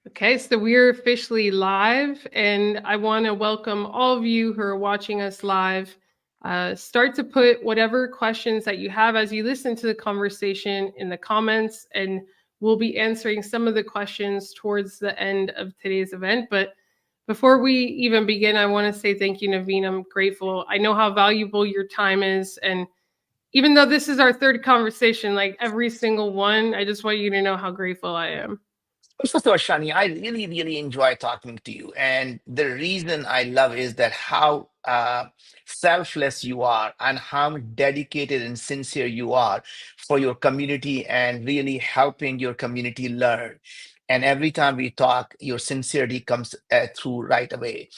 Okay, so we're officially live, and I want to welcome all of you who are watching us live. Start to put whatever questions that you have as you listen to the conversation in the comments, and we'll be answering some of the questions towards the end of today's event. But before we even begin, I want to say thank you, Naveen. I'm grateful. I know how valuable your time is, and even though this is our third conversation, like every single one, I just want you to know how grateful I am. First of all, Shani, I really, really enjoy talking to you. And the reason I love is that how selfless you are and how dedicated and sincere you are for your community and really helping your community learn. And every time we talk, your sincerity comes through right away.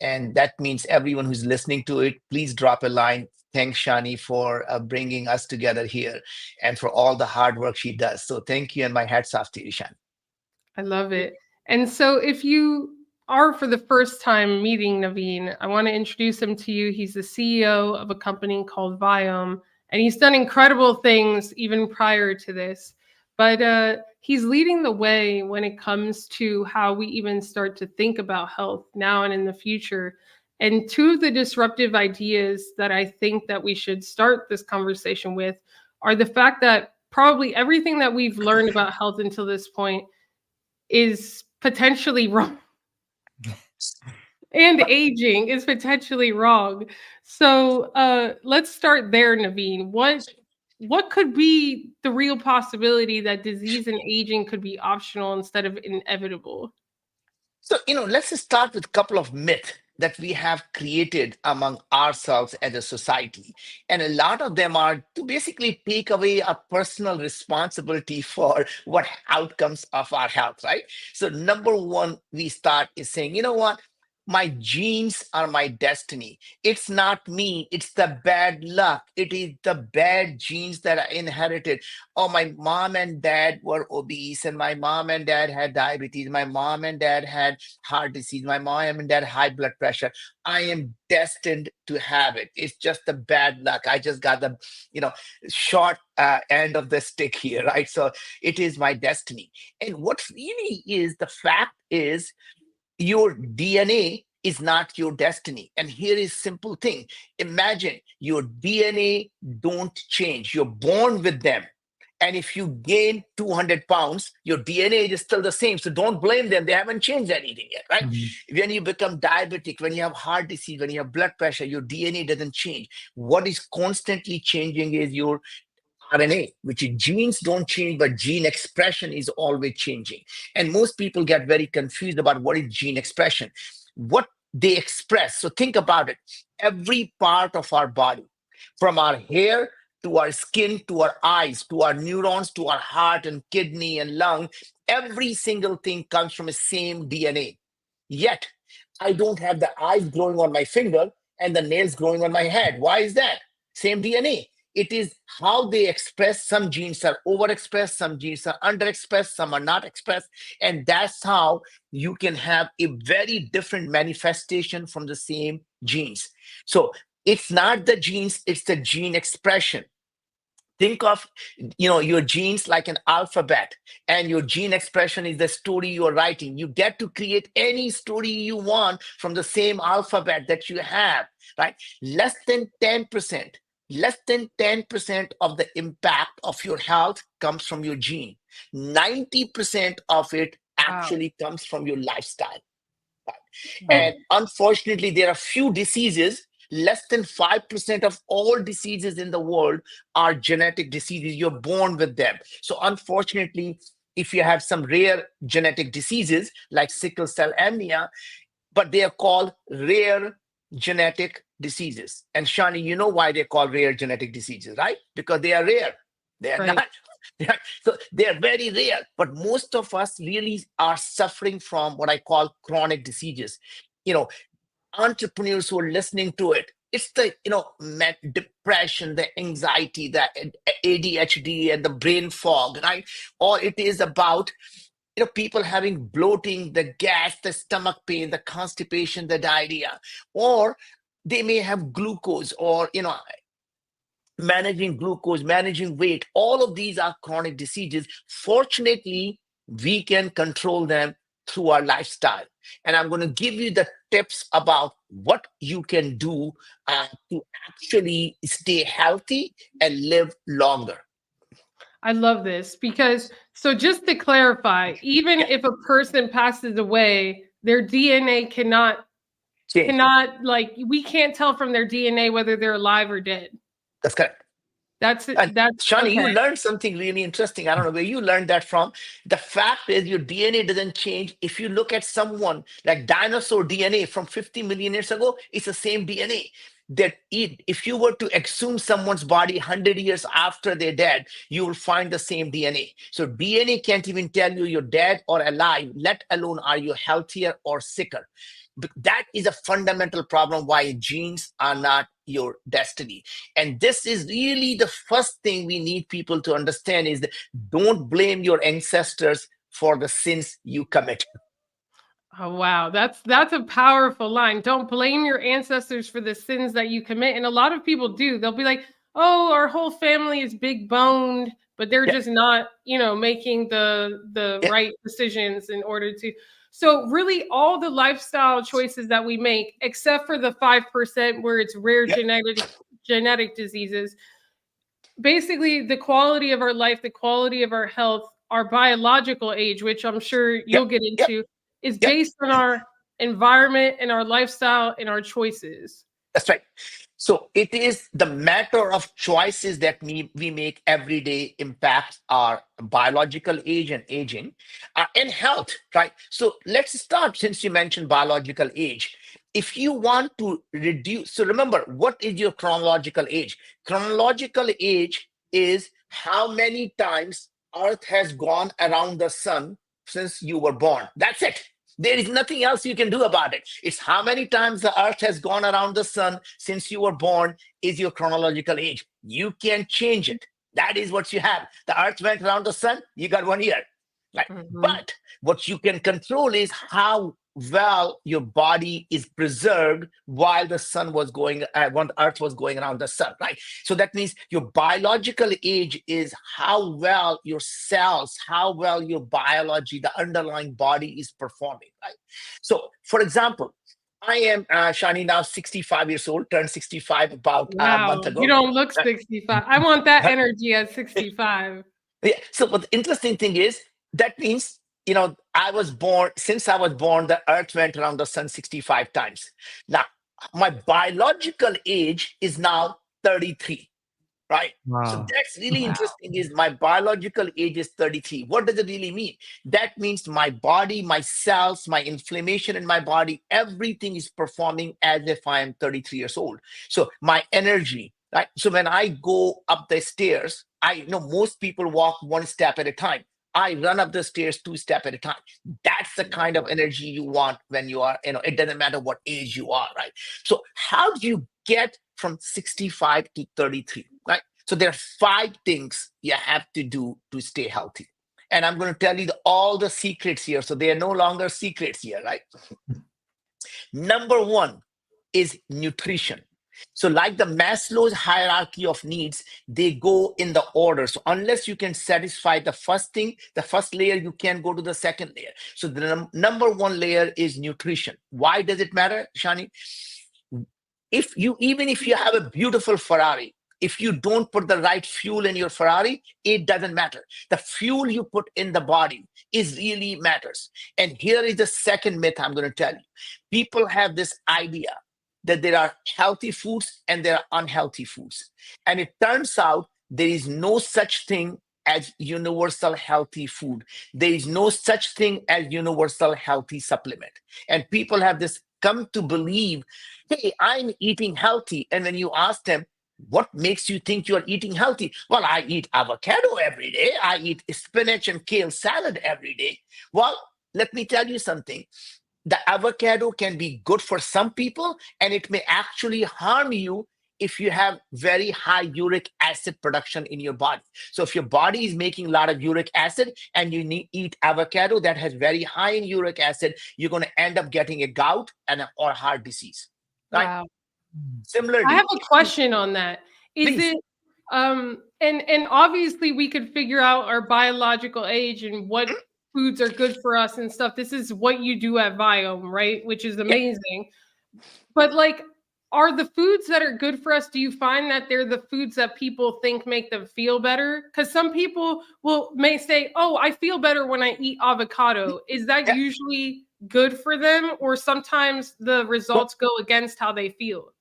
And that means everyone who's listening to it, please drop a line. Thanks, Shani, for bringing us together here and for all the hard work she does. So thank you, and my hats off to you, Shani. I love it. And so, if you are for the first time meeting Naveen, I want to introduce him to you. He's the CEO of a company called Viome, and he's done incredible things even prior to this. But he's leading the way when it comes to how we even start to think about health now and in the future. And two of the disruptive ideas that I think that we should start this conversation with are the fact that probably everything that we've learned about health until this point is potentially wrong and aging is potentially wrong. So let's start there, Naveen. What could be the real possibility that disease and aging could be optional instead of inevitable? So, let's just start with a couple of myths that we have created among ourselves as a society. And a lot of them are to basically take away our personal responsibility for what outcomes of our health, right? So, number one, we start is saying, you know what? My genes are my destiny. It's not me. It's the bad luck. It is the bad genes that I inherited. Oh, my mom and dad were obese, and my mom and dad had diabetes. My mom and dad had heart disease. My mom and dad high blood pressure. I am destined to have it. It's just the bad luck. I just got the, you know, short end of the stick here, right? So it is my destiny. And what really is the fact is your DNA is not your destiny. And here is simple thing. Imagine your DNA don't change. You're born with them. And if you gain 200 pounds, your DNA is still the same. So don't blame them. They haven't changed anything yet, right? Mhm. When you become diabetic, when you have heart disease, when you have blood pressure, your DNA doesn't change. What is constantly changing is your RNA, which is genes don't change, but gene expression is always changing. And most people get very confused about what is gene expression, what they express. So think about it. Every part of our body, from our hair to our skin to our eyes to our neurons to our heart and kidney and lung, every single thing comes from the same DNA. Yet, I don't have the eyes growing on my finger and the nails growing on my head. Why is that? Same DNA. It is how they express. Some genes are overexpressed, some genes are underexpressed, some are not expressed. And that's how you can have a very different manifestation from the same genes. So it's not the genes, it's the gene expression. Think of your genes like an alphabet, and your gene expression is the story you're writing. You get to create any story you want from the same alphabet that you have, right? Less than 10% of the impact of your health comes from your gene. 90% of it Wow. actually comes from your lifestyle. Right. And And unfortunately, there are few diseases. Less than 5% of all diseases in the world are genetic diseases. You're born with them. So, unfortunately, if you have some rare genetic diseases like sickle cell anemia, but they are called rare genetic diseases. And Shani, you know why they're called rare genetic diseases, right? Because they are rare. They are right. not. So they are very rare. But most of us really are suffering from what I call chronic diseases. You know, entrepreneurs who are listening to it, it's the depression, the anxiety, the ADHD, and the brain fog, right? Or it is about people having bloating, the gas, the stomach pain, the constipation, the diarrhea, or they may have glucose, or managing glucose, managing weight. All of these are chronic diseases. Fortunately, we can control them through our lifestyle. And I'm going to give you the tips about what you can do to actually stay healthy and live longer. I love this because, so just to clarify, even Yeah, if a person passes away, their DNA change. like, we can't tell from their DNA whether they're alive or dead. That's correct. That's And Shani, you okay. learned something really interesting. I don't know where you learned that from. The fact is, your DNA doesn't change. If you look at someone like dinosaur DNA from 50 million years ago, it's the same DNA. If you were to exhume someone's body 100 years after they're dead, you will find the same DNA. So DNA can't even tell you you're dead or alive, let alone are you healthier or sicker. But that is a fundamental problem why genes are not your destiny. And this is really the first thing we need people to understand is that don't blame your ancestors for the sins you commit. Oh wow, that's a powerful line. Don't blame your ancestors for the sins that you commit. And a lot of people do. They'll be like, "Oh, our whole family is big boned," but they're Yeah, just not, making the yeah, right decisions in order to. So really all the lifestyle choices that we make, except for the 5% where it's rare yeah, genetic diseases, basically the quality of our life, the quality of our health, our biological age, which I'm sure yeah, you'll get yeah, into, is yeah. based on our environment and our lifestyle and our choices. That's right. So it is the matter of choices that we make every day impacts our biological age and aging and health, right? So let's start since you mentioned biological age. If you want to reduce, so remember, what is your chronological age? Chronological age is how many times Earth has gone around the sun since you were born. That's it. There is nothing else you can do about it. It's how many times the earth has gone around the sun since you were born is your chronological age. You can't change it. That is what you have. The earth went around the sun, you got 1 year. Right? Mhm. But what you can control is how well your body is preserved while the sun was going, when the earth was going around the sun, right? So that means your biological age is how well your cells, how well your biology, the underlying body is performing, right? So, for example, I am Shani now 65 years old, turned 65 about a month Wow, you ago. don't look 65. I want that energy at 65. Yeah. So, but the interesting thing is that means, I was born, since I was born, the earth went around the sun 65 times. Now, my biological age is now 33, right? So Wow. that's really Wow. interesting is my biological age is 33. What does it really mean? That means my body, my cells, my inflammation in my body, everything is performing as if I am 33 years old. So my energy, right? So when I go up the stairs, I know most people walk one step at a time. I run up the stairs two steps at a time. That's the kind of energy you want when you are, it doesn't matter what age you are, right? So how do you get from 65 to 33, right? So there are 5 things you have to do to stay healthy. And I'm going to tell you all the secrets here. So they are no longer secrets here, right? Number one is nutrition. So, like the Maslow's hierarchy of needs, they go in the order. So, unless you can satisfy the first thing, the first layer, you can go to the second layer. So, the number one layer is nutrition. Why does it matter, Shani? Even if you have a beautiful Ferrari, if you don't put the right fuel in your Ferrari, it doesn't matter. The fuel you put in the body is really matters. And here is the second myth I'm going to tell you. People have this idea that there are healthy foods and there are unhealthy foods. And it turns out there is no such thing as universal healthy food. There is no such thing as universal healthy supplement. And people have this come to believe, hey, I'm eating healthy. And when you ask them, what makes you think you're eating healthy? Well, I eat avocado every day. I eat spinach and kale salad every day. Well, let me tell you something. The avocado can be good for some people, and it may actually harm you if you have very high uric acid production in your body. So if your body is making a lot of uric acid and you eat avocado that has very high in uric acid, you're going to end up getting a gout or heart disease, right? Wow. I have Similarly, a question on that. Is please. it and obviously we could figure out our biological age and what foods are good for us and stuff. This is what you do at Viome, right? Which is Yeah. amazing. But like, are the foods that are good for us, do you find that they're the foods that people think make them feel better? Because some people may say, oh, I feel better when I eat avocado. Is that Yeah. usually good for them? Or sometimes the Well, results go against how they feel?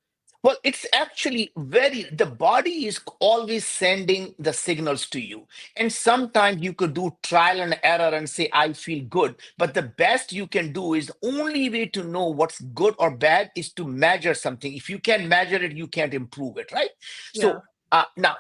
Well, it's actually the body is always sending the signals to you. And sometimes you could do trial and error and say, I feel good. But the best you can do is the only way to know what's good or bad is to measure something. If you can't measure it, you can't improve it, right? Yeah. So now,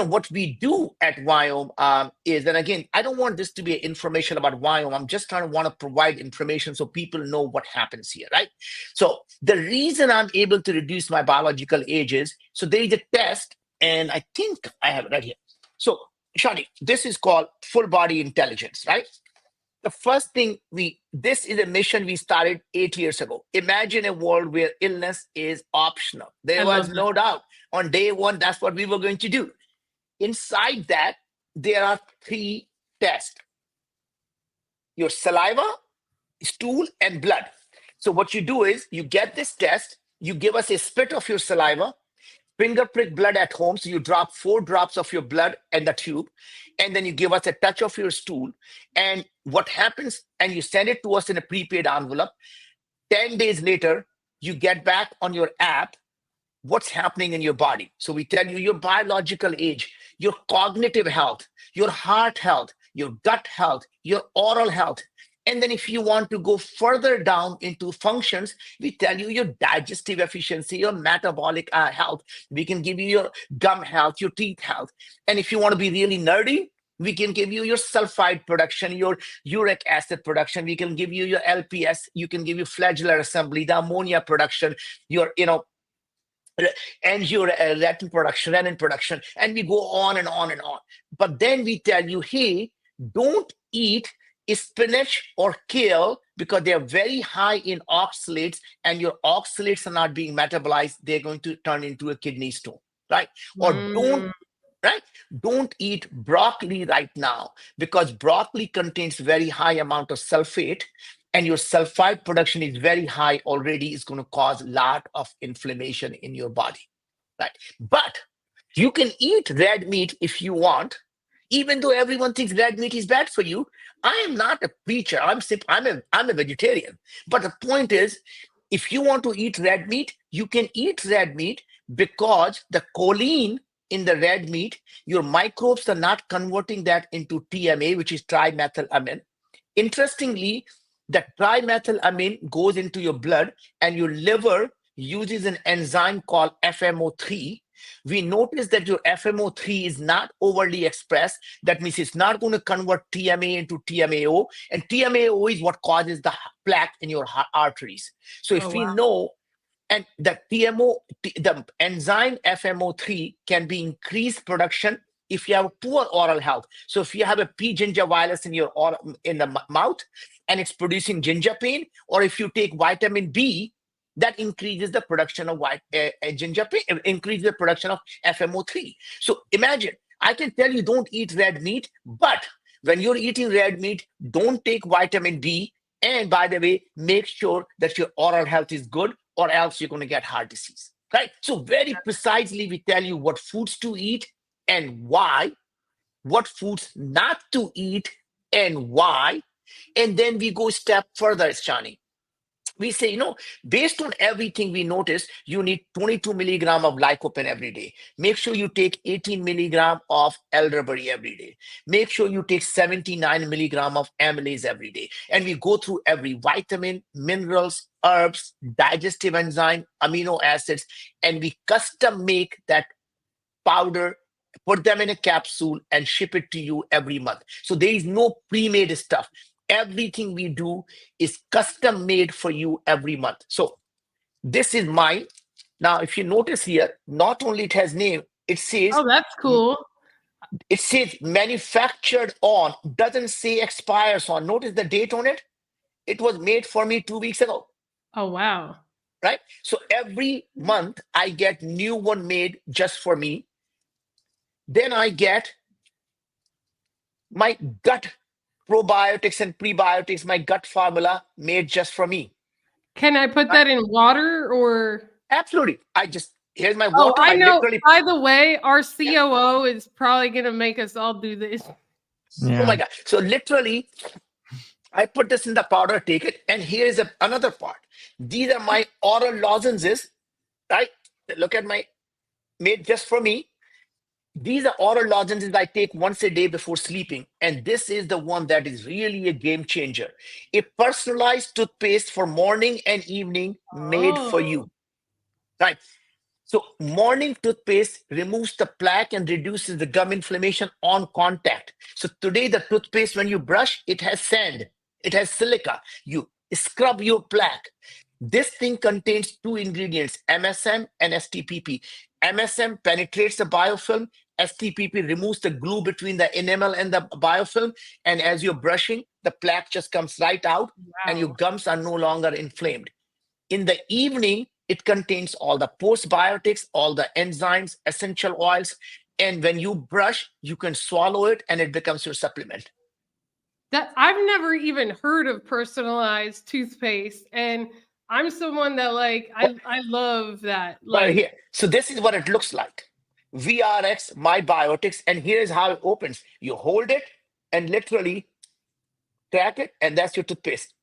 what we do at Viome is, and again, I don't want this to be information about Viome. I'm just trying to want to provide information so people know what happens here, right? So the reason I'm able to reduce my biological age is, so there is a test, and I think I have it right here. So, Shani, this is called full body intelligence, right? The first thing this is a mission we started 8 years ago. Imagine a world where illness is optional. I There was love that. no doubt. On day one, that's what we were going to do. Inside that, there are 3 tests: your saliva, stool, and blood. So what you do is you get this test, you give us a spit of your saliva, finger prick blood at home. So you drop 4 drops of your blood in the tube, and then you give us a touch of your stool. And what happens, and you send it to us in a prepaid envelope. 10 days later, you get back on your app what's happening in your body. So we tell you your biological age, your cognitive health, your heart health, your gut health, your oral health. And then if you want to go further down into functions, we tell you your digestive efficiency, your metabolic health. We can give you your gum health, your teeth health. And if you want to be really nerdy, we can give you your sulfide production, your uric acid production. We can give you your LPS. You can give you flagellar assembly, the ammonia production, your, and your renin production, and we go on and on and on. But then we tell you, hey, don't eat spinach or kale because they are very high in oxalates, and your oxalates are not being metabolized. They're going to turn into a kidney stone, right? Or Mm. don't eat broccoli right now because broccoli contains very high amount of sulfate, and your sulfide production is very high already. Is going to cause a lot of inflammation in your body, right? But you can eat red meat if you want, even though everyone thinks red meat is bad for you. I am not a preacher. I'm a vegetarian. But the point is, if you want to eat red meat, you can eat red meat because the choline in the red meat, your microbes are not converting that into TMA, which is trimethylamine. Interestingly, that trimethylamine goes into your blood, and your liver uses an enzyme called FMO3. We notice that your FMO3 is not overly expressed. That means it's not going to convert TMA into TMAO, and TMAO is what causes the plaque in your arteries. So Oh, if we wow. know, and the the enzyme FMO3 can be increased production if you have poor oral health. So if you have a P. gingivitis in your in the mouth, and it's producing ginger pain, or if you take vitamin B, that increases the production of ginger pain, increases the production of FMO3. So imagine, I can tell you don't eat red meat, but when you're eating red meat, don't take vitamin B. And by the way, make sure that your oral health is good, or else you're going to get heart disease, right? So very precisely, we tell you what foods to eat and why, what foods not to eat and why. And then we go a step further, Shani. We say, based on everything we notice, you need 22 milligram of lycopene every day. Make sure you take 18 milligram of elderberry every day. Make sure you take 79 milligram of amylase every day. And we go through every vitamin, minerals, herbs, digestive enzyme, amino acids, and we custom make that powder, put them in a capsule, and ship it to you every month. So there is no pre-made stuff. Everything we do is custom made for you every month. So this is mine. Now, if you notice here, not only it has name, Oh, that's cool. it says manufactured on, doesn't say expires on. Notice the date on it. It was made for me 2 weeks ago. Oh, wow. Right? So every month I get new one made just for me. Then I get my gut probiotics and prebiotics, my gut formula made just for me. Can I put that in water or? Absolutely. Here's my Oh, water. I I know. literally, By the way, our COO is probably going to make us all do this. oh my God. So literally, I put this in the powder, take it. And here's another part. These are my oral lozenges, right? Look at my made just for me. These are oral lozenges I take once a day before sleeping. And this is the one that is really a game changer. A personalized toothpaste for morning and evening made for Oh, you. Right. So morning toothpaste removes the plaque and reduces the gum inflammation on contact. So today the toothpaste, when you brush, it has sand, it has silica. You scrub your plaque. This thing contains two ingredients, MSM and STPP. MSM penetrates the biofilm. STPP removes the glue between the enamel and the biofilm. And as you're brushing, the plaque just comes right out and your wow. gums are no longer inflamed. In the evening, it contains all the postbiotics, all the enzymes, essential oils. And when you brush, you can swallow it and it becomes your supplement. That I've never even heard of personalized toothpaste, and I'm someone that like But, I love that. but Like, here, so this is what it looks like. VRX, My Biotics, and here's how it opens. You hold it and literally crack it, and that's your toothpaste.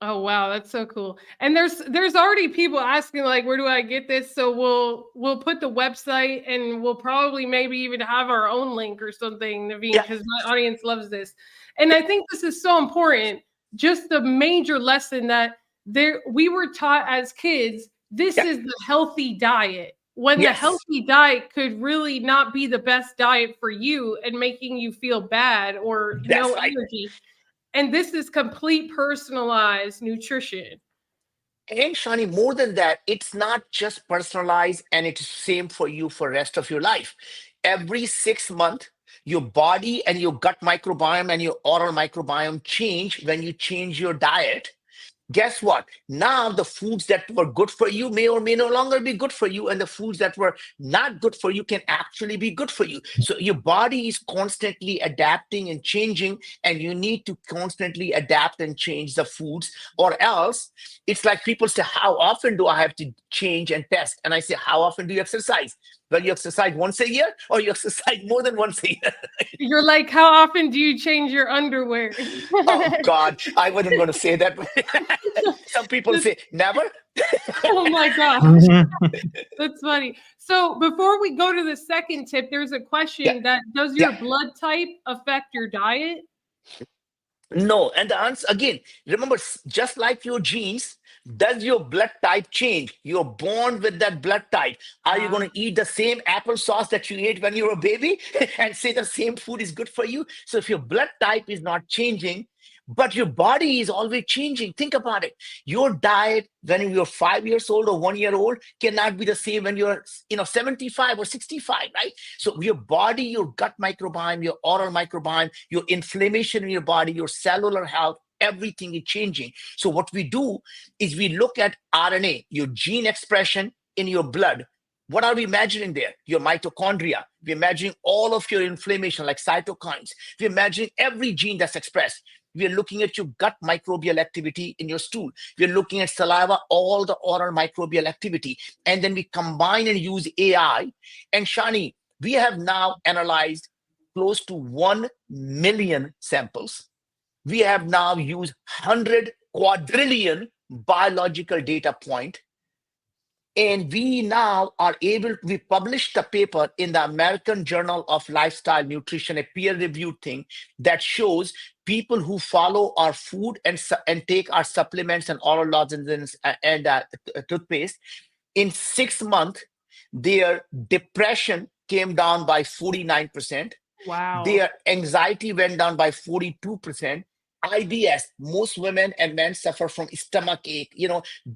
oh wow, that's so cool. And there's already people asking like, where do I get this? So we'll put the website, and we'll probably maybe even have our own link or something, Naveen, Yeah, because my audience loves this. And I think this is so important. Just the major lesson that there we were taught as kids, this yeah, is the healthy diet. When the yes, healthy diet could really not be the best diet for you and making you feel bad or that's no right. energy. And this is complete personalized nutrition. And Shani, more than that, it's not just personalized and it's same for you for rest of your life. Every 6 months, your body and your gut microbiome and your oral microbiome change when you change your diet. Guess what? Now the foods that were good for you may or may no longer be good for you, and the foods that were not good for you can actually be good for you. So your body is constantly adapting and changing, and you need to constantly adapt and change the foods, or else it's like people say, how often do I have to change and test? And I say, how often do you exercise? Well, you exercise once a year, or you exercise more than once a year. You're like, how often do you change your underwear? Oh God, I wasn't going to say that. Some people say never. Oh my gosh, that's funny. So before we go to the second tip, there's a Yeah, question that does yeah. your blood type affect your diet? No, and the answer again, remember, just like your genes, does your blood type change? You're born with that blood type. Are you Ah, going to eat the same applesauce that you ate when you were a baby and say the same food is good for you? So if your blood type is not changing, but your body is always changing, think about it. Your diet when you're 5 years old or 1 year old cannot be the same when you're 75 or 65, right? So your body, your gut microbiome, your oral microbiome, your inflammation in your body, your cellular health, everything is changing. So what we do is we look at RNA, your gene expression in your blood. What are we measuring there? Your mitochondria. We're measuring all of your inflammation like cytokines. We're measuring every gene that's expressed. We're looking at your gut microbial activity in your stool. We're looking at saliva, all the oral microbial activity. And then we combine and use AI. And Shani, we have now analyzed close to 1 million samples. We have now used 100 quadrillion biological data point, and we now are able, we published the paper in the American Journal of Lifestyle Nutrition, a peer-reviewed thing that shows people who follow our food and take our supplements and oral lozenges and toothpaste, in 6 months, their depression came down by 49%. wow. Their anxiety went down by 42%. IBS, most women and men suffer from stomach ache,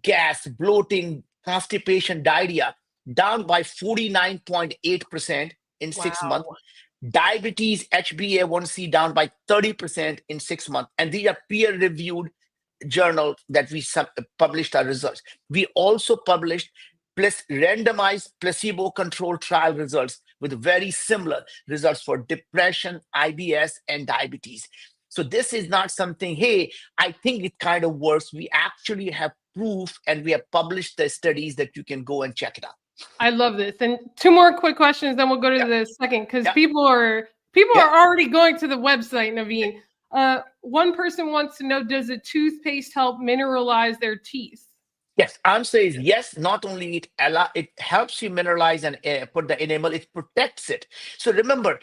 gas, bloating, constipation, diarrhea, down by 49.8% in 6 months. Wow. Diabetes, HbA1c down by 30% in 6 months. And these are peer reviewed journal that we published our results. We also published plus randomized placebo-controlled trial results with very similar results for depression, IBS, and diabetes. So this is not something, hey, I think it kind of works. We actually have proof, and we have published the studies that you can go and check it out. I love this. And two more quick questions, then we'll go to Yeah, the second, because yeah, people are yeah. already going to the website, Naveen. One person wants to know, does a toothpaste help mineralize their teeth? Yes, answer is yes. Not only it helps you mineralize and put the enamel, it protects it. So remember,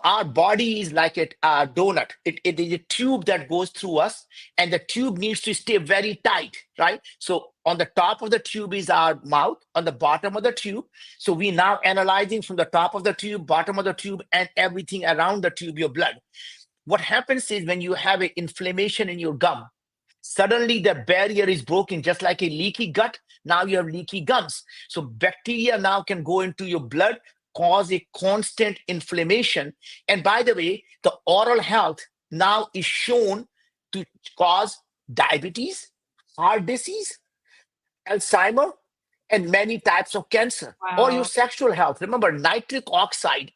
our body is like a donut. It is a tube that goes through us, and the tube needs to stay very tight, right? So on the top of the tube is our mouth, on the bottom of the tube. So we now analyzing from the top of the tube, bottom of the tube, and everything around the tube, your blood. What happens is when you have an inflammation in your gum, suddenly the barrier is broken, just like a leaky gut. Now you have leaky gums. So bacteria now can go into your blood, cause a constant inflammation. And by the way, the oral health now is shown to cause diabetes, heart disease, Alzheimer, and many types of cancer. Or your Wow. sexual health. Remember, nitric oxide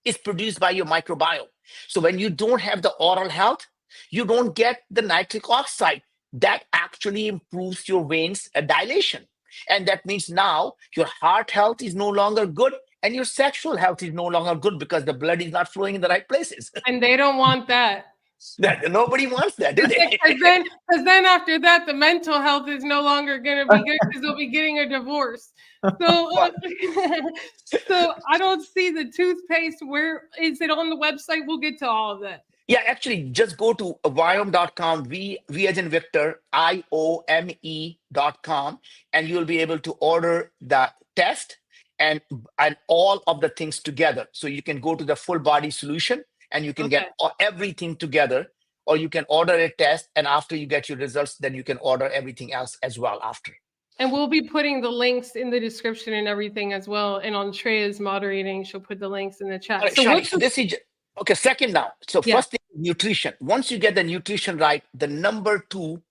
is produced by your microbiome. So when you don't have the oral health, you don't get the nitric oxide. That actually improves your veins dilation. And that means now your heart health is no longer good, and your sexual health is no longer good because the blood is not flowing in the right places. And they don't want that. Nobody wants that, do they? Because then after that, the mental health is no longer going to be good because they'll be getting a divorce. So, Well, so I don't see the toothpaste. Where is it on the website? We'll get to all of that. yeah, actually, just go to viome.com, V as in Victor, IOME.com, and you'll be able to order the test and all of the things together. So you can go to the full body solution, and you can Okay. get everything together, or you can order a test, and after you get your results, then you can order everything else as well after. And we'll be putting the links in the description and everything as well. And on Treya's moderating, she'll put the links in the All chat. right, So Shani, what's so this is okay. Second now. So yeah. first thing, nutrition. Once you get the nutrition right, the number two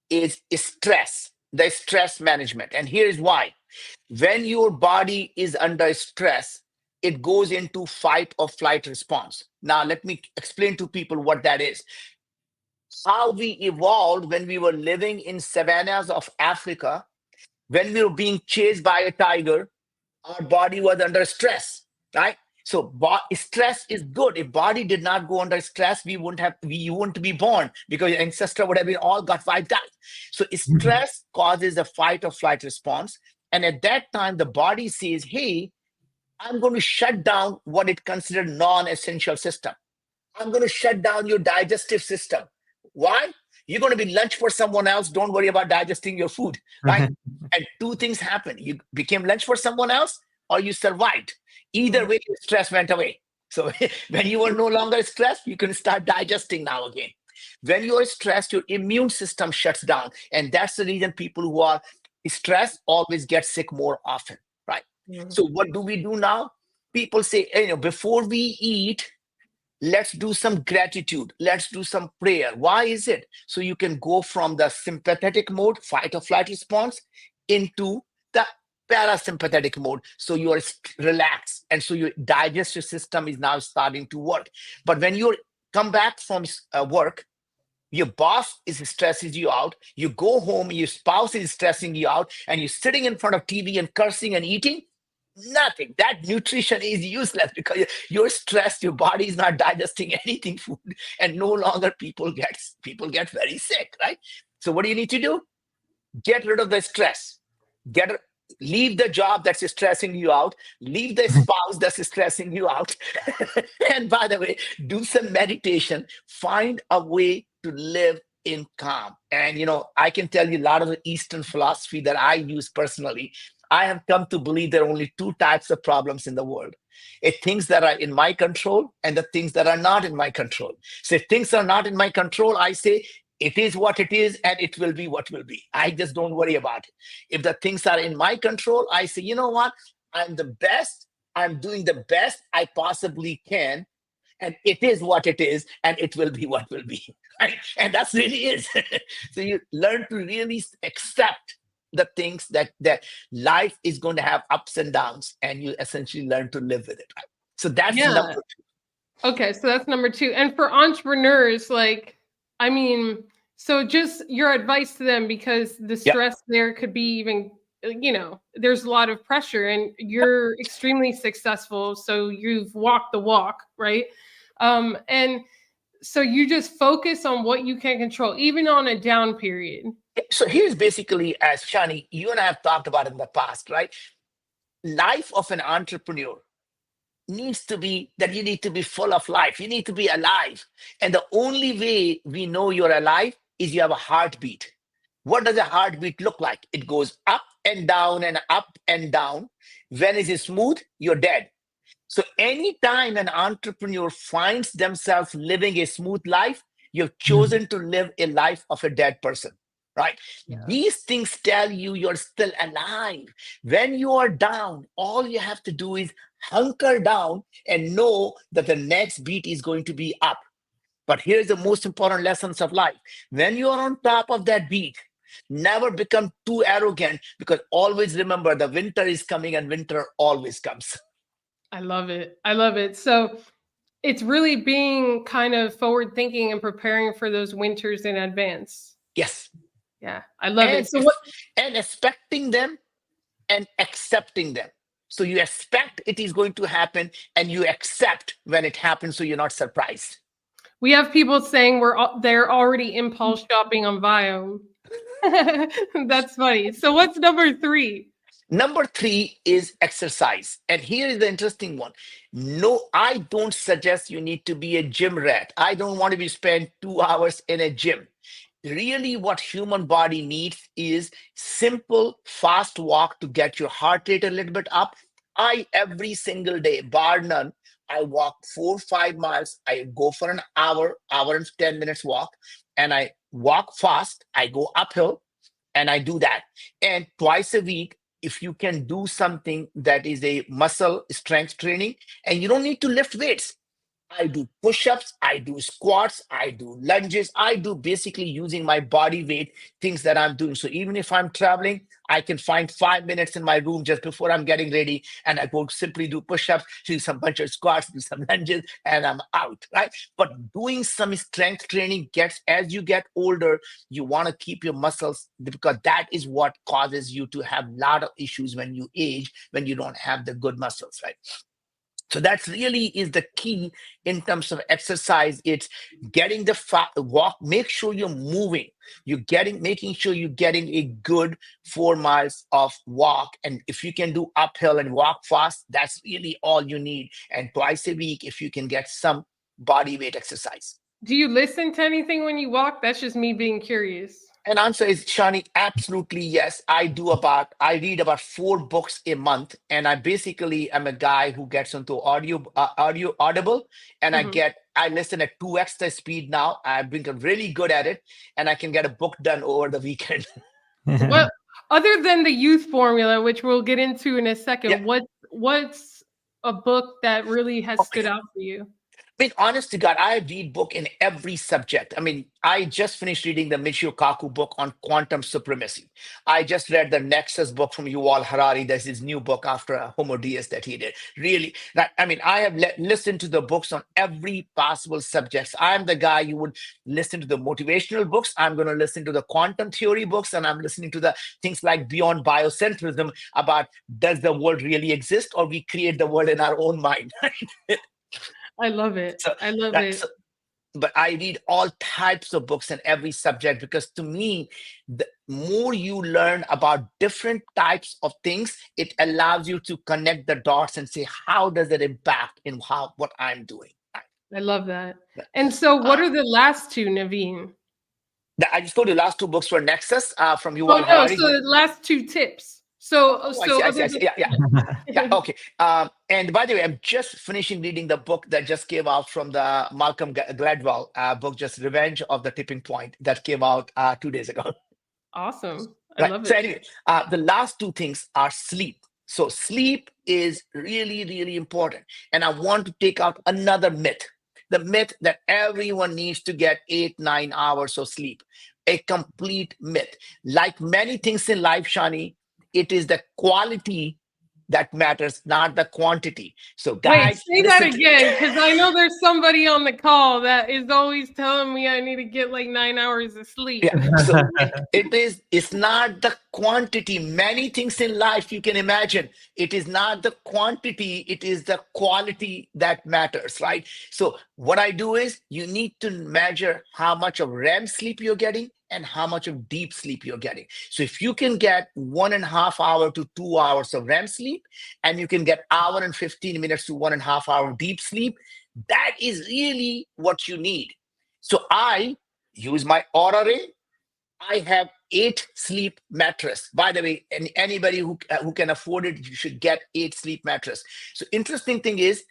is stress, the stress management. And here is why. When your body is under stress, it goes into fight or flight response. Now, let me explain to people what that is. How we evolved when we were living in savannas of Africa, when we were being chased by a tiger, our body was under stress, right? So stress is good. If body did not go under stress, you wouldn't be born, because your ancestor would have been all got wiped out. So stress causes a fight or flight response. And at that time, the body says, hey, I'm going to shut down what it considered non-essential system. I'm going to shut down your digestive system. Why? You're going to be lunch for someone else. Don't worry about digesting your food, right? And two things happen. You became lunch for someone else, or you survived. Either way, your stress went away. So when you are no longer stressed, you can start digesting now again. When you are stressed, your immune system shuts down. And that's the reason people who are stressed always get sick more often, right? Mhm. So what do we do now? People say, hey, before we eat, let's do some gratitude. Let's do some prayer. Why is it? So you can go from the sympathetic mode, fight or flight response, into the parasympathetic mode. So you are relaxed. And so your digestive system is now starting to work. But when you come back from work, your boss stresses you out. You go home, your spouse is stressing you out, and you're sitting in front of TV and cursing and eating. Nothing. That nutrition is useless because you're stressed. Your body is not digesting anything food, and no longer people get very sick, right? So what do you need to do? Get rid of the stress. Leave the job that's stressing you out. Leave the spouse that's stressing you out. And by the way, do some meditation. Find a way to live in calm. And I can tell you a lot of the Eastern philosophy that I use personally. I have come to believe there are only two types of problems in the world. Things that are in my control and the things that are not in my control. So if things are not in my control, I say it is what it is and it will be what will be. I just don't worry about it. If the things are in my control, I say, you know what? I'm the best. I'm doing the best I possibly can. And it is what it is, and it will be what will be. Right? And that's really is. So you learn to really accept the things that life is going to have ups and downs, and you essentially learn to live with it. Right? So that's Yeah. number two. Okay, so that's number 2. And for entrepreneurs, like, I mean, so just your advice to them, because the Yep. stress there could be even, there's a lot of pressure, and you're extremely successful. So you've walked the walk, right? And so you just focus on what you can control, even on a down period. So here's basically, as Shani, you and I have talked about in the past, right? Life of an entrepreneur needs to be that you need to be full of life. You need to be alive. And the only way we know you're alive is you have a heartbeat. What does a heartbeat look like? It goes up and down and up and down. When it is smooth, you're dead. So anytime an entrepreneur finds themselves living a smooth life, you've chosen to live a life of a dead person, right? Yeah. These things tell you you're still alive. When you are down, all you have to do is hunker down and know that the next beat is going to be up. But here's the most important lessons of life. When you are on top of that beat, never become too arrogant, because always remember the winter is coming and winter always comes. I love it. I love it. So it's really being kind of forward thinking and preparing for those winters in advance. Yes. Yeah, I love And it. So what and expecting them and accepting them. So you expect it is going to happen and you accept when it happens, so you're not surprised. we have people saying they're already impulse shopping on Viome. That's funny. So what's number 3? Number 3 is exercise. And here is the interesting one. No, I don't suggest you need to be a gym rat. I don't want to be spent 2 hours in a gym. Really, what human body needs is simple, fast walk to get your heart rate a little bit up. I, every single day, bar none, I walk 4 or 5 miles. I go for an hour and 10 minutes walk, and I walk fast. I go uphill and I do that. And twice a week, if you can do something that is a muscle strength training, and you don't need to lift weights. I do push-ups, I do squats, I do lunges, I do basically using my body weight, things that I'm doing. So even if I'm traveling, I can find 5 minutes in my room just before I'm getting ready, and I go simply do push-ups, do some bunch of squats, do some lunges, and I'm out, right? But doing some strength training gets, as you get older, you want to keep your muscles, because that is what causes you to have a lot of issues when you age, when you don't have the good muscles, right? So that's really is the key in terms of exercise. It's getting the walk. Make sure you're moving. Making sure you're getting a good 4 miles of walk. And if you can do uphill and walk fast, that's really all you need. And twice a week, if you can get some body weight exercise. Do you listen to anything when you walk? That's just me being curious. And answer is, Shani, absolutely yes. I read about 4 books a month, and I basically am a guy who gets into audible, and Mhm. I listen at 2x the speed now. I've become really good at it, and I can get a book done over the weekend. What other than the youth formula, which we'll get into in a Yeah. second, what's a book that really has stood out for you? I mean, honest to God, I read book in every subject. I mean, I just finished reading the Michio Kaku book on quantum supremacy. I just read the Nexus book from Yuval Harari. There's his new book after Homo Deus that he did. Really, I mean, I have listened to the books on every possible subjects. I'm the guy you would listen to the motivational books. I'm going to listen to the quantum theory books, and I'm listening to the things like Beyond Biocentrism about does the world really exist, or we create the world in our own mind. I love it. So I love that's it. but I read all types of books in every subject, because to me, the more you learn about different types of things, it allows you to connect the dots and say, how does it impact in what I'm doing? I love that. And so what Uh, are the last 2, Naveen? I just told you the last 2 books were Nexus from Oh, Yuval no, Harari. so the last 2 tips. So Oh, I see, so I see, other I see. Yeah, yeah. Yeah, than okay. And by the way, I'm just finishing reading the book that just came out from the Malcolm Gladwell book, just Revenge of the Tipping Point, that came out 2 days ago. Awesome. I Right. love So it. anyway, the last 2 things are sleep. So sleep is really, really important. And I want to take out another myth, the myth that everyone needs to get 8, 9 hours of sleep. A complete myth. Like many things in life, Shani, it is the quality that matters, not the quantity. So Wait, guys, say that listen to again, because I know there's somebody on the call that is always telling me I need to get like 9 hours of sleep. yeah. So it's not the quantity. Many things in life you can imagine. It is not the quantity, it is the quality that matters, right? So what I do is you need to measure how much of REM sleep you're getting and how much of deep sleep you're getting. So if you can get 1.5 hour to 2 hours of REM sleep, and you can get hour and 15 minutes to 1.5 hour deep sleep, that is really what you need. So I use my Aura Ring. I have 8 sleep mattress. By the way, anybody who can afford it, you should get 8 sleep mattress. So interesting thing is,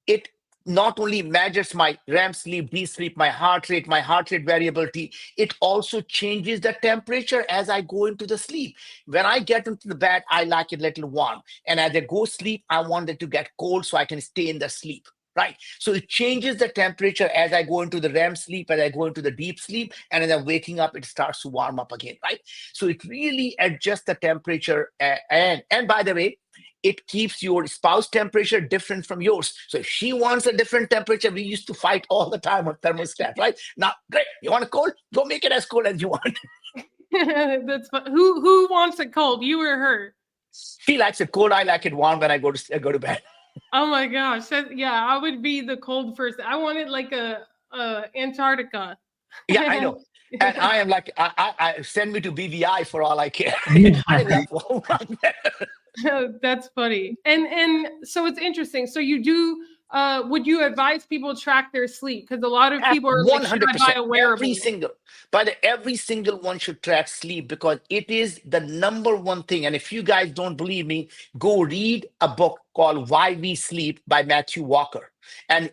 it not only measures my REM sleep, deep sleep, my heart rate variability, it also changes the temperature as I go into the sleep. When I get into the bed, I like it a little warm. And as I go sleep, I want it to get cold so I can stay in the sleep. Right. So it changes the temperature as I go into the REM sleep, as I go into the deep sleep, and as I'm waking up, it starts to warm up again. Right. So it really adjusts the temperature. And by the way, it keeps your spouse temperature different from yours. So if she wants a different temperature, we used to fight all the time on thermostat, right? Now, great, you want it cold? Go make it as cold as you want. That's fun. Who wants it cold, you or her? She likes it cold. I like it warm when I go to bed. Oh my gosh, yeah, I would be the cold person. I wanted like a Antarctica. Yeah, I know. And I am like, I send me to BVI for all I care. I love warm. That's funny. And so it's interesting. So you do would you advise people track their sleep? Because a lot of people are like, should I buy 100%. a wearable? Every single one should track sleep because it is the number one thing. And if you guys don't believe me, go read a book called Why We Sleep by Matthew Walker. And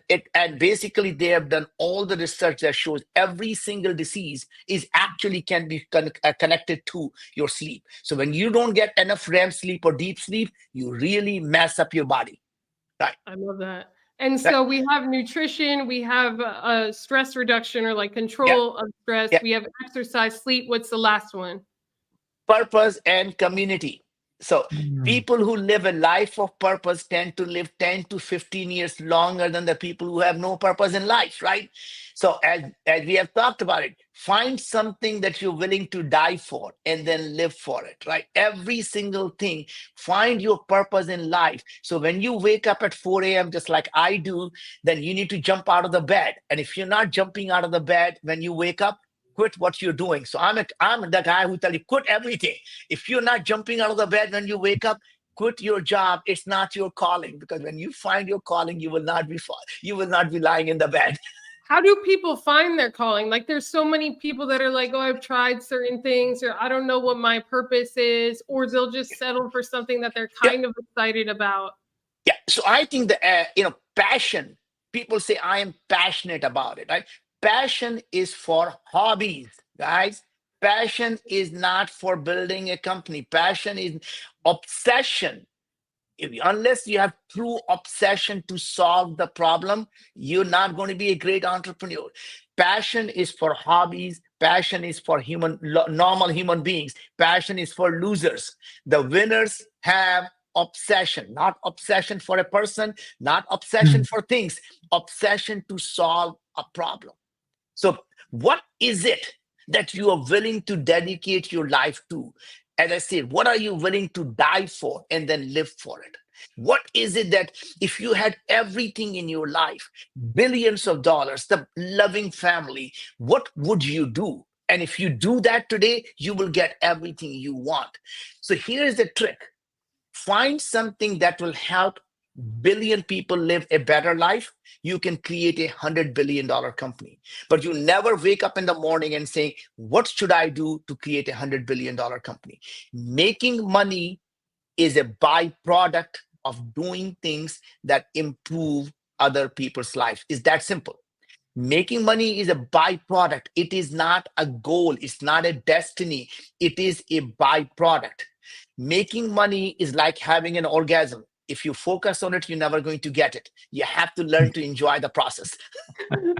basically they have done all the research that shows every single disease is actually can be connected to your sleep. So when you don't get enough REM sleep or deep sleep, you really mess up your body. Right. I love that. And so we have nutrition, we have stress reduction or like control of stress, we have exercise, sleep. What's the last one? Purpose and community. So people who live a life of purpose tend to live 10 to 15 years longer than the people who have no purpose in life, right? So as we have talked about it, find something that you're willing to die for and then live for it, right? Every single thing, find your purpose in life. So when you wake up at 4 a.m., just like I do, then you need to jump out of the bed. And if you're not jumping out of the bed when you wake up, quit what you're doing. So I'm the guy who tell you quit everything. If you're not jumping out of the bed when you wake up, quit your job. It's not your calling, because when you find your calling, you will not be lying in the bed. How do people find their calling? Like there's so many people that are like, oh, I've tried certain things, or I don't know what my purpose is, or they'll just settle for something that they're kind of excited about. Yeah. So I think that, passion, people say I am passionate about it, right? Passion is for hobbies, guys. Passion is not for building a company. Passion is obsession. Unless you have true obsession to solve the problem, you're not going to be a great entrepreneur. Passion is for hobbies. Passion is for normal human beings. Passion is for losers. The winners have obsession, not obsession for a person, not obsession for things, obsession to solve a problem. So what is it that you are willing to dedicate your life to? As I said, what are you willing to die for and then live for it? What is it that if you had everything in your life, billions of dollars, the loving family, what would you do? And if you do that today, you will get everything you want. So here's the trick. Find something that will help billion people live a better life. You can create $100 billion company, but you never wake up in the morning and say, what should I do to create $100 billion company? Making money is a byproduct of doing things that improve other people's lives. It's that simple. Making money is a byproduct. It is not a goal. It's not a destiny. It is a byproduct. Making money is like having an orgasm. If you focus on it, you're never going to get it. You have to learn to enjoy the process.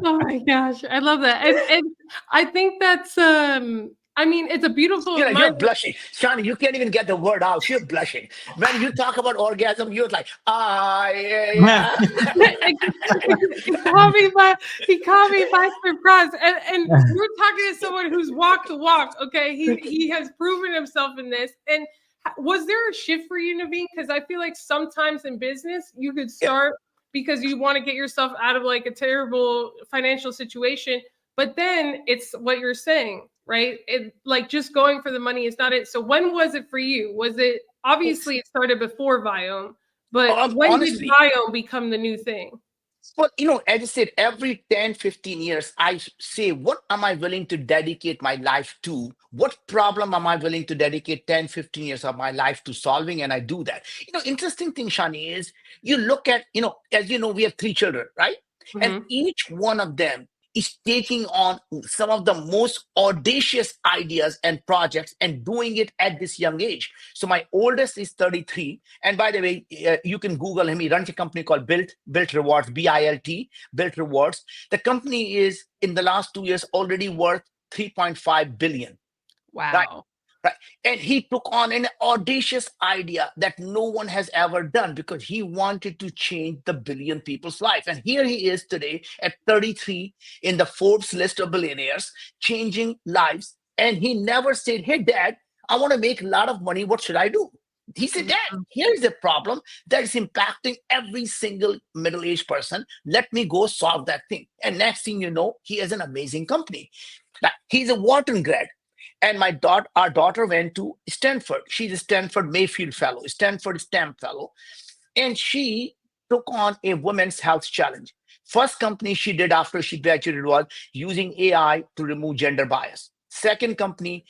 Oh my gosh, I love that. And I think that's I mean, it's a beautiful You're reminder. blushing. Shani, you can't even get the word out. You're blushing. When you talk about orgasm, you're like, yeah. He caught me by surprise. And we're talking to someone who's walked the walk. Okay, he has proven himself in this. And was there a shift for you, Naveen? Because I feel like sometimes in business you could Yeah. start because you want to get yourself out of like a terrible financial situation, but then it's what you're saying, right? It like just going for the money is not it. So when was it for you? Was it obviously it started before Viome, but when did Honestly, Viome become the new thing? well, as I said, every 10, 15 years, I say, what am I willing to dedicate my life to? What problem am I willing to dedicate 10, 15 years of my life to solving? And I do that. Interesting thing, Shani, is you look at, as you know, we have 3 children, right? And Mhm. each one of them is taking on some of the most audacious ideas and projects and doing it at this young age. So my oldest is 33. And by the way, you can Google him. He runs a company called Built Rewards, BILT, Built Rewards. The company is in the last 2 years already worth 3.5 billion. Right. Wow. Right. And he took on an audacious idea that no one has ever done because he wanted to change the billion people's life. And here he is today at 33 in the Forbes list of billionaires, changing lives. And he never said, hey, Dad, I want to make a lot of money. What should I do? He said, Dad, Mhm. here's a problem that is impacting every single middle-aged person. Let me go solve that thing. And next thing you know, he has an amazing company. Now, he's a Wharton grad. And our daughter went to Stanford. She's a Stanford Mayfield Fellow, Stanford STEM Fellow, and she took on a women's health challenge. First company she did after she graduated was using AI to remove gender bias. Second company,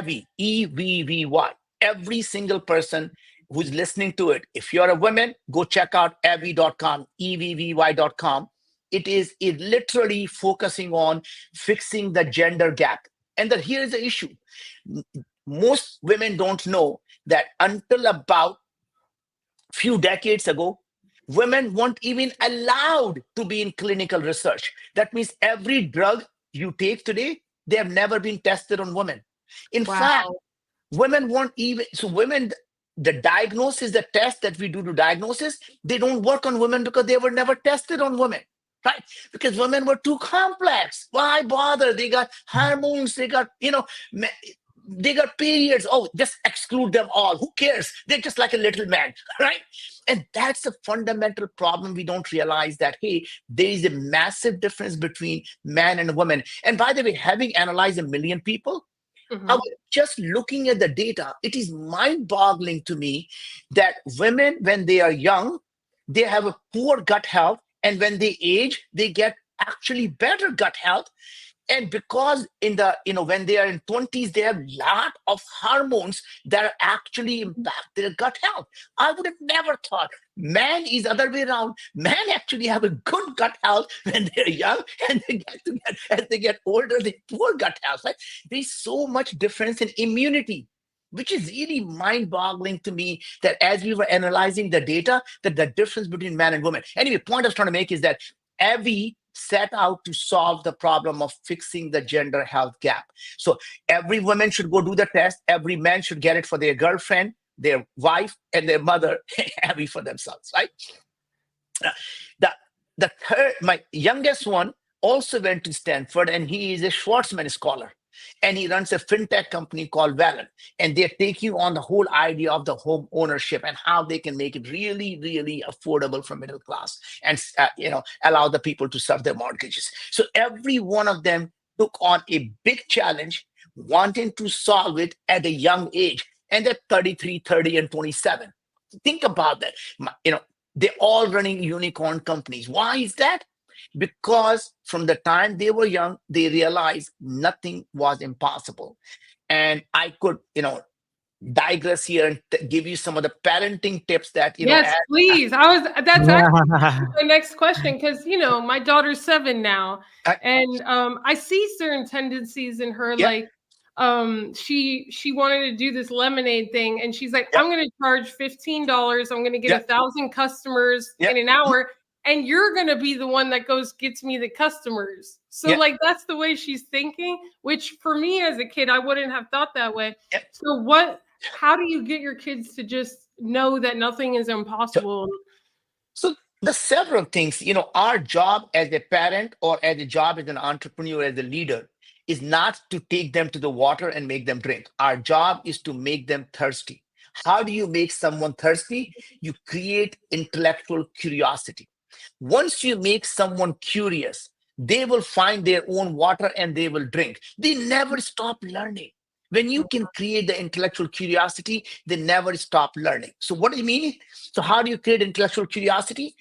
Evvy, EVVY. Every single person who's listening to it, if you're a woman, go check out evvy.com, EVVY.com. It literally focusing on fixing the gender gap. And that here is the issue. Most women don't know that until about few decades ago, women weren't even allowed to be in clinical research. That means every drug you take today, they have never been tested on women. In fact, Wow. women weren't even, so women, the diagnosis, the test that we do to diagnosis, they don't work on women because they were never tested on women. Right? Because women were too complex. Why bother? They got hormones, they got, they got periods. Oh, just exclude them all. Who cares? They're just like a little man, right? And that's a fundamental problem. We don't realize that, hey, there is a massive difference between man and woman. And by the way, having analyzed 1 million people, I Mhm. was just looking at the data. It is mind boggling to me that women, when they are young, they have a poor gut health. And when they age, they get actually better gut health. And because in the when they are in 20s, they have a lot of hormones that are actually impact their gut health. I would have never thought. Man is other way around. Man actually have a good gut health when they're young, and as they get older, they poor gut health. Right? There's so much difference in immunity, which is really mind-boggling to me, that as we were analyzing the data, that the difference between man and woman. Anyway, point I was trying to make is that every set out to solve the problem of fixing the gender health gap. So every woman should go do the test. Every man should get it for their girlfriend, their wife, and their mother, happy for themselves, right? The third, my youngest one also went to Stanford, and he is a Schwarzman scholar. And he runs a fintech company called Valent. And they're taking on the whole idea of the home ownership and how they can make it really, really affordable for middle class and allow the people to serve their mortgages. So every one of them took on a big challenge, wanting to solve it at a young age. And they're 33, 30, and 27. Think about that. They're all running unicorn companies. Why is that? Because from the time they were young, they realized nothing was impossible. And I could, digress here and give you some of the parenting tips that, Yes, please. That's actually my next question, because my daughter's 7 now, I- and I see certain tendencies in her, yeah, like she wanted to do this lemonade thing, and she's like, yeah, I'm gonna charge $15. I'm gonna get yeah, 1,000 customers yeah, in an hour. and you're going to be the one that gets me the customers. So Yeah. like that's the way she's thinking, which for me as a kid, I wouldn't have thought that way. Yeah. So how do you get your kids to just know that nothing is So, impossible? so the several things, our job as a parent or as a job as an entrepreneur, as a leader, is not to take them to the water and make them drink. Our job is to make them thirsty. How do you make someone thirsty? You create intellectual curiosity. Once you make someone curious, they will find their own water and they will drink. They never stop learning. When you can create the intellectual curiosity, they never stop learning. So, what do you mean? So, how do you create intellectual curiosity?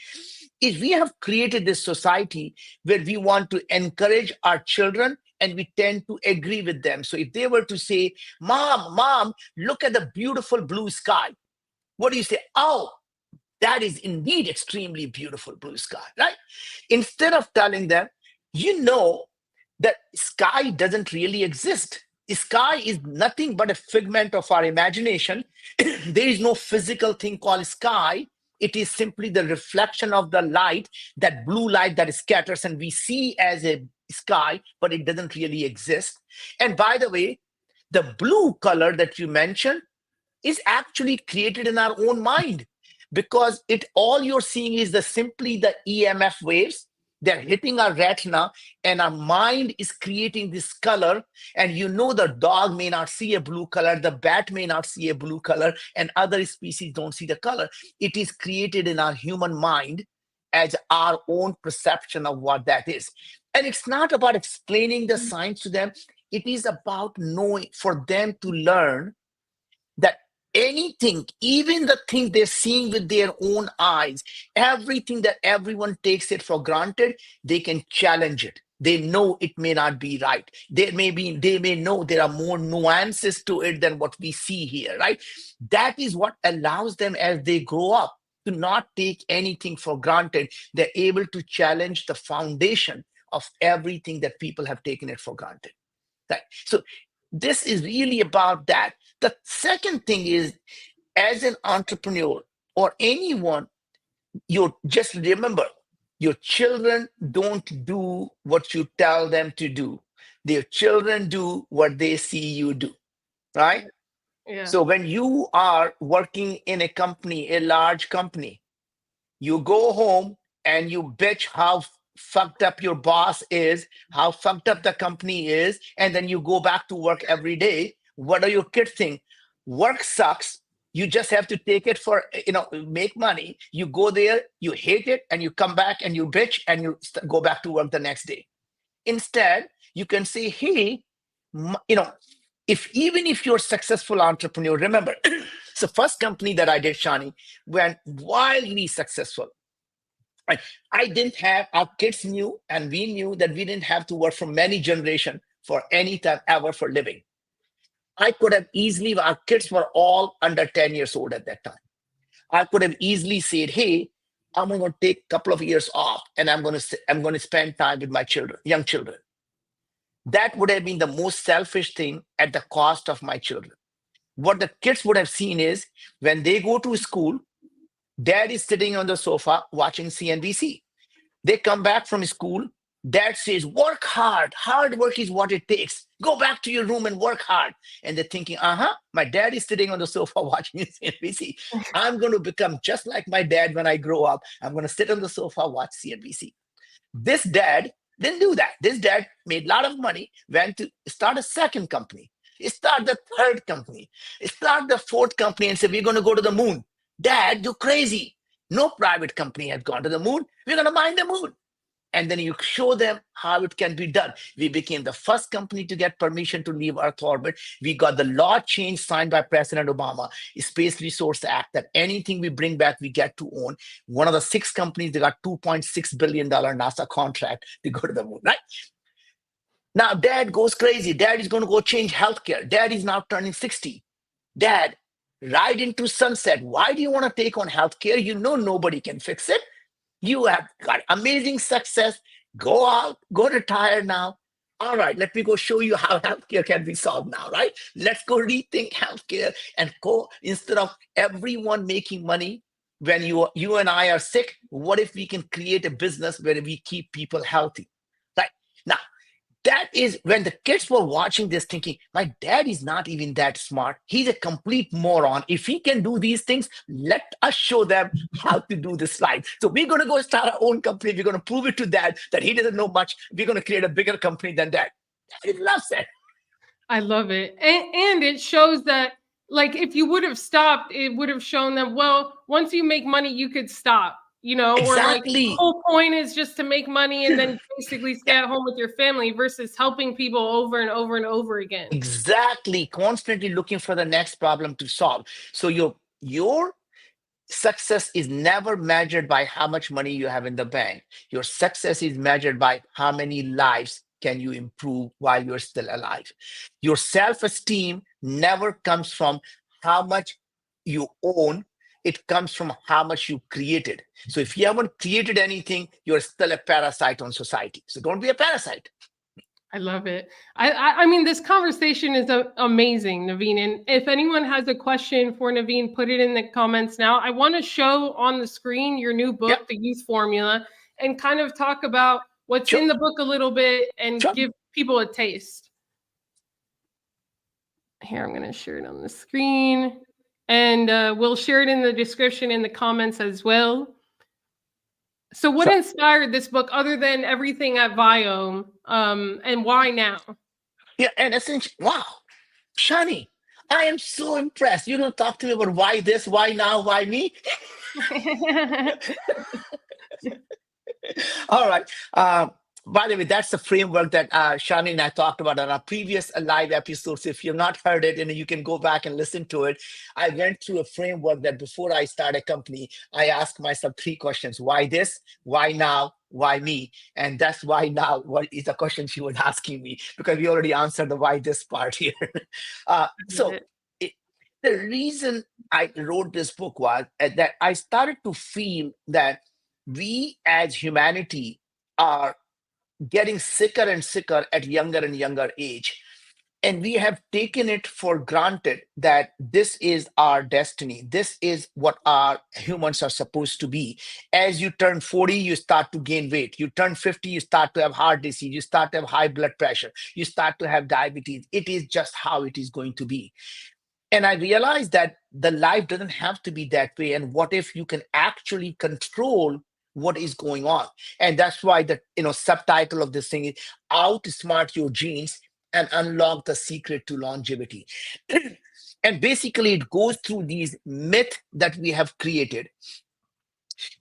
Is we have created this society where we want to encourage our children and we tend to agree with them. So, if they were to say, Mom, look at the beautiful blue sky, what do you say? Oh, that is indeed extremely beautiful blue sky, right? Instead of telling them, that sky doesn't really exist. The sky is nothing but a figment of our imagination. There is no physical thing called sky. It is simply the reflection of the light, that blue light that scatters and we see as a sky, but it doesn't really exist. And by the way, the blue color that you mentioned is actually created in our own mind, because it all you're seeing is simply the EMF waves. They're hitting our retina and our mind is creating this color. And the dog may not see a blue color, the bat may not see a blue color, and other species don't see the color. It is created in our human mind as our own perception of what that is. And it's not about explaining the science to them. It is about knowing, for them to learn that anything, even the thing they're seeing with their own eyes, everything that everyone takes it for granted, they can challenge it. They know it may not be right. They may know there are more nuances to it than what we see here, right? That is what allows them, as they grow up, to not take anything for granted. They're able to challenge the foundation of everything that people have taken it for granted. Right. So this is really about that. The second thing is, as an entrepreneur or anyone, you just remember, your children don't do what you tell them to do. Their children do what they see you do, right? Yeah. So when you are working in a company, a large company, you go home and you bitch how fucked up your boss is, how fucked up the company is, and then you go back to work every day. What do your kids think? Work sucks. You just have to take it for, make money. You go there, you hate it, and you come back and you bitch and you go back to work the next day. Instead, you can say, hey, if you're a successful entrepreneur, remember, it's the first company that I did, Shani, went wildly successful. I didn't have, our kids knew, and we knew that we didn't have to work for many generations for any time ever for living. I could have easily, our kids were all under 10 years old at that time. I could have easily said, hey, I'm going to take a couple of years off and I'm going to spend time with my children, young children. That would have been the most selfish thing at the cost of my children. What the kids would have seen is, when they go to school, dad is sitting on the sofa watching CNBC. They come back from school, dad says, work hard. Hard work is what it takes. Go back to your room and work hard. And they're thinking, my dad is sitting on the sofa watching CNBC. I'm going to become just like my dad when I grow up. I'm going to sit on the sofa, watch CNBC. This dad didn't do that. This dad made a lot of money, went to start a second company. He started the third company. He started the fourth company and said, we're going to go to the moon. Dad, you're crazy. No private company has gone to the moon. We're going to mine the moon. And then you show them how it can be done. We became the first company to get permission to leave Earth orbit. We got the law change signed by President Obama, Space Resource Act, that anything we bring back, we get to own. One of the 6 companies that got $2.6 billion NASA contract to go to the moon, right? Now, dad goes crazy. Dad is going to go change healthcare. Dad is now turning 60. Dad, ride into sunset. Why do you want to take on healthcare? You know nobody can fix it. You have got amazing success. Go out, go retire now. All right, let me go show you how healthcare can be solved now, right? Let's go rethink healthcare and go, instead of everyone making money, when you and I are sick, what if we can create a business where we keep people healthy? Right now, that is when the kids were watching this thinking, my dad is not even that smart. He's a complete moron. If he can do these things, let us show them how to do this slide. So we're going to go start our own company. We're going to prove it to dad that he doesn't know much. We're going to create a bigger company than that. He loves it. I love it. And it shows that, like, if you would have stopped, it would have shown them, well, once you make money, you could stop, or like the Exactly. whole point is just to make money and then basically stay Yeah, at home with your family versus helping people over and over and over again. exactly. Constantly looking for the next problem to solve. So your success is never measured by how much money you have in the bank. Your success is measured by how many lives can you improve while you're still alive. Your self-esteem never comes from how much you own. It comes from how much you created. So if you haven't created anything, you're still a parasite on society. So don't be a parasite. I love it. I mean, this conversation is amazing, Naveen. And if anyone has a question for Naveen, put it in the comments now. I want to show on the screen your new Yeah, book, The Youth Formula, and kind of talk about what's sure, in the book a little bit and sure. give people a taste. Here, I'm going to share it on the screen. And we'll share it in the description in the comments as well. So what So inspired this book other than everything at Viome, and why now? yeah, and essentially, wow, Shani, I am so impressed. You don't talk to me about why this, why now, why me. All right. By the way, that's the framework that Shani and I talked about on our previous live episodes. If you've not heard it, and you can go back and listen to it. I went through a framework that before I start a company, I ask myself three questions: Why this? Why now? Why me? And that's why now. What is the question she was asking me? Because we already answered the why this part here. So it, the reason I wrote this book was that I started to feel that we as humanity are getting sicker and sicker at younger and younger age, and we have taken it for granted that this is our destiny, this is what our humans are supposed to be. As you turn 40, you start to gain weight. You turn 50, you start to have heart disease, you start to have high blood pressure, you start to have diabetes. It is just how it is going to be. And I realized that the life doesn't have to be that way. And what if you can actually control what is going on? And that's why the subtitle of this thing is outsmart your genes and unlock the secret to longevity. And basically it goes through these myths that we have created.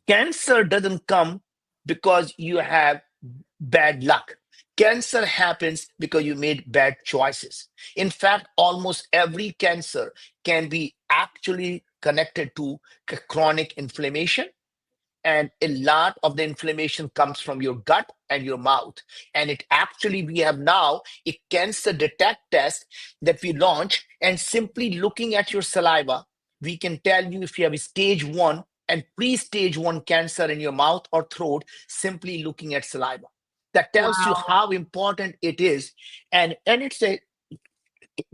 Cancer doesn't come because you have bad luck. Cancer happens because you made bad choices. In fact, almost every cancer can be actually connected to chronic inflammation, and a lot of the inflammation comes from your gut and your mouth. And it actually, we have now a cancer detect test that we launch, and simply looking at your saliva, we can tell you if you have a stage 1 and pre-stage 1 cancer in your mouth or throat, simply looking at saliva. That tells you Wow. how important it is. And it's a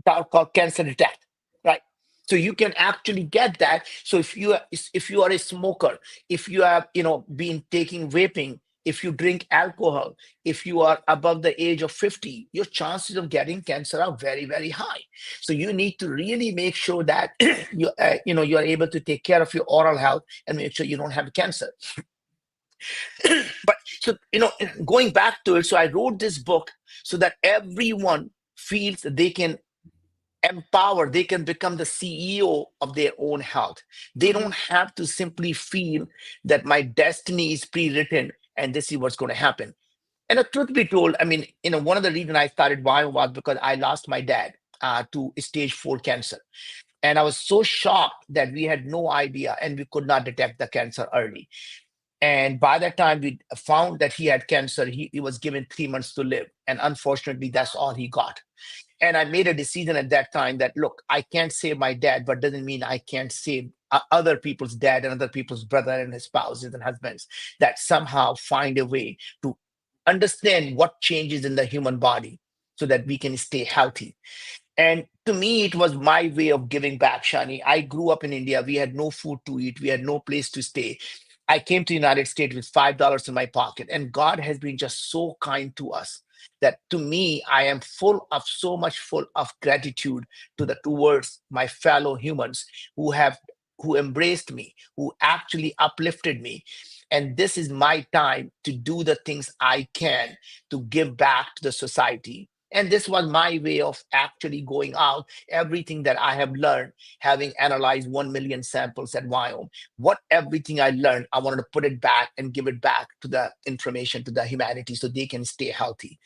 called cancer detect, right? So you can actually get that. So if you are a smoker, if you have been taking vaping, if you drink alcohol, if you are above the age of 50, your chances of getting cancer are very, very high. So you need to really make sure that you are able to take care of your oral health and make sure you don't have cancer. But so going back to it, so I wrote this book so that everyone feels they can empower, they can become the CEO of their own health. They Mhm. don't have to simply feel that my destiny is pre-written and this is what's going to happen. And the truth be told, I mean, one of the reasons I started Bio was because I lost my dad to stage 4 cancer. And I was so shocked that we had no idea and we could not detect the cancer early. And by that time, we found that he had cancer. He was given 3 months to live. And unfortunately, that's all he got. And I made a decision at that time that, look, I can't save my dad, but doesn't mean I can't save other people's dad and other people's brother and his spouses and husbands, that somehow find a way to understand what changes in the human body so that we can stay healthy. And to me, it was my way of giving back, Shani. I grew up in India. We had no food to eat. We had no place to stay. I came to the United States with $5 in my pocket, and God has been just so kind to us that to me, I am full of gratitude towards my fellow humans who embraced me, who actually uplifted me. And this is my time to do the things I can to give back to the society. And this was my way of actually going out, everything that I have learned, having analyzed 1 million samples at Viome. What everything I learned, I wanted to put it back and give it back to the information, to the humanity, so they can stay healthy.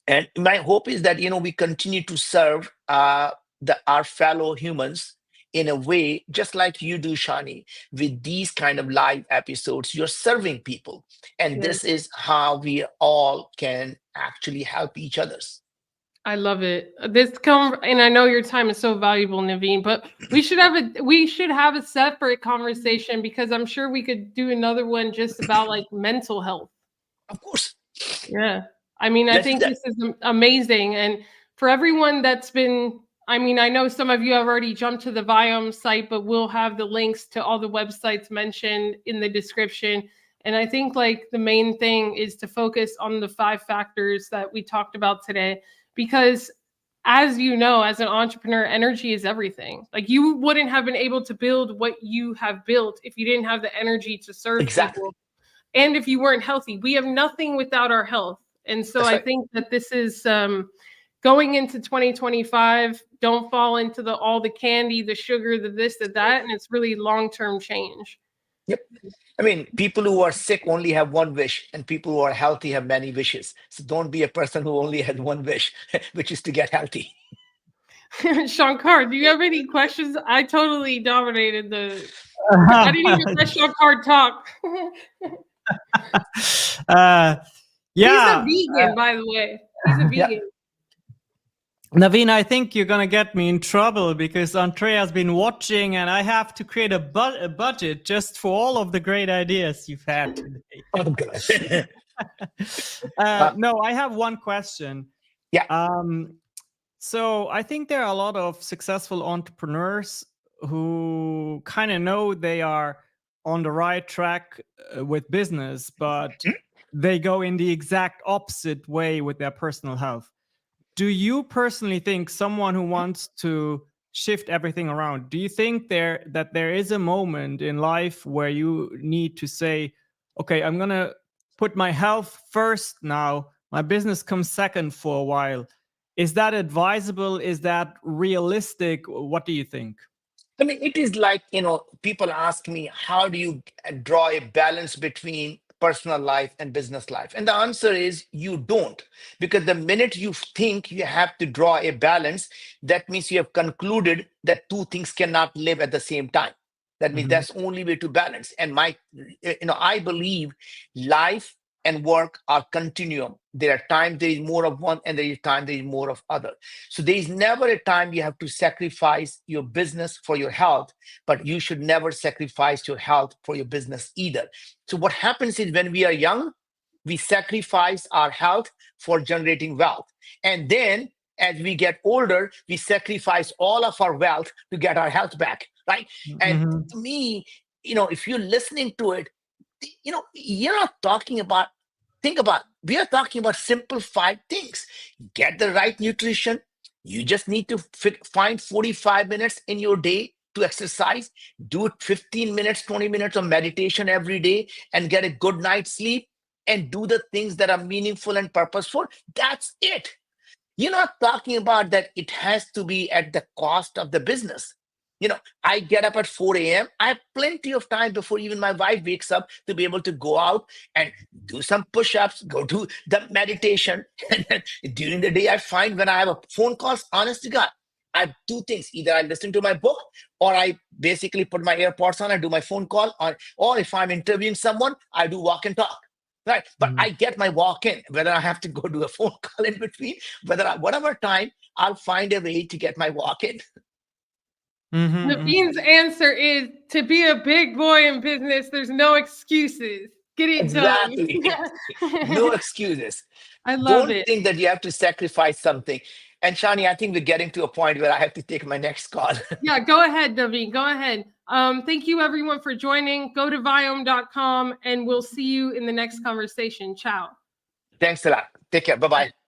And my hope is that we continue to serve our fellow humans in a way, just like you do, Shani, with these kind of live episodes. You're serving people, and Yes. this is how we all can actually help each others. I love it. And I know your time is so valuable, Naveen, but we should have a separate conversation, because I'm sure we could do another one just about like mental health. Of course. Yeah. I mean, I Let's do think that. this is amazing. And for everyone that's been, I mean, I know some of you have already jumped to the Viome site, but we'll have the links to all the websites mentioned in the description. And I think like the main thing is to focus on the 5 factors that we talked about today, because as you know, as an entrepreneur, energy is everything. Like, you wouldn't have been able to build what you have built if you didn't have the energy to serve Exactly. people. And if you weren't healthy. We have nothing without our health. And so That's I right. think that this is going into 2025, don't fall into all the candy, the sugar, the this, the that, and it's really long-term change. Yep. I mean, people who are sick only have one wish, and people who are healthy have many wishes. So don't be a person who only has one wish, which is to get healthy. Shankar, do you have any questions? I totally dominated I didn't even let Shankar talk. Yeah. He's a vegan, by the way. He's a vegan. Yeah. Naveen, I think you're going to get me in trouble, because Andrea's been watching and I have to create a budget just for all of the great ideas you've had today. Oh, God. No, I have one question. Yeah. So I think there are a lot of successful entrepreneurs who kind of know they are on the right track with business, but they go in the exact opposite way with their personal health. Do you personally think someone who wants to shift everything around, do you think that there is a moment in life where you need to say, okay, I'm going to put my health first now, my business comes second for a while? Is that advisable? Is that realistic? What do you think? I mean, it is like, people ask me, how do you draw a balance between personal life and business life? And the answer is you don't. Because the minute you think you have to draw a balance, that means you have concluded that two things cannot live at the same time. That means that's the only way to balance. And I believe life and work are continuum. There are times there is more of one, and there is time there is more of other. So there is never a time you have to sacrifice your business for your health, but you should never sacrifice your health for your business either. So what happens is, when we are young, we sacrifice our health for generating wealth. And then as we get older, we sacrifice all of our wealth to get our health back, right? And to me, if you're listening to it, you're not talking about, we are talking about simple 5 things. Get the right nutrition. You just need to find 45 minutes in your day to exercise. Do 15 minutes, 20 minutes of meditation every day, and get a good night's sleep, and do the things that are meaningful and purposeful. That's it. You're not talking about that it has to be at the cost of the business. I get up at 4 a.m. I have plenty of time before even my wife wakes up to be able to go out and do some push-ups, go do the meditation. And then during the day, I find when I have a phone call, honest to God, I have 2 things. Either I listen to my book, or I basically put my AirPods on and do my phone call, or if I'm interviewing someone, I do walk and talk. Right. But I get my walk in, whether I have to go do a phone call in between, whatever time, I'll find a way to get my walk in. Naveen's answer is, to be a big boy in business, there's no excuses. Get it Exactly. done. No excuses. I love Don't it. think that you have to sacrifice something. And Shanee, I think we're getting to a point where I have to take my next call. Yeah, go ahead, Naveen. Go ahead. Thank you, everyone, for joining. Go to viome.com, and we'll see you in the next conversation. Ciao. Thanks a lot. Take care. Bye-bye.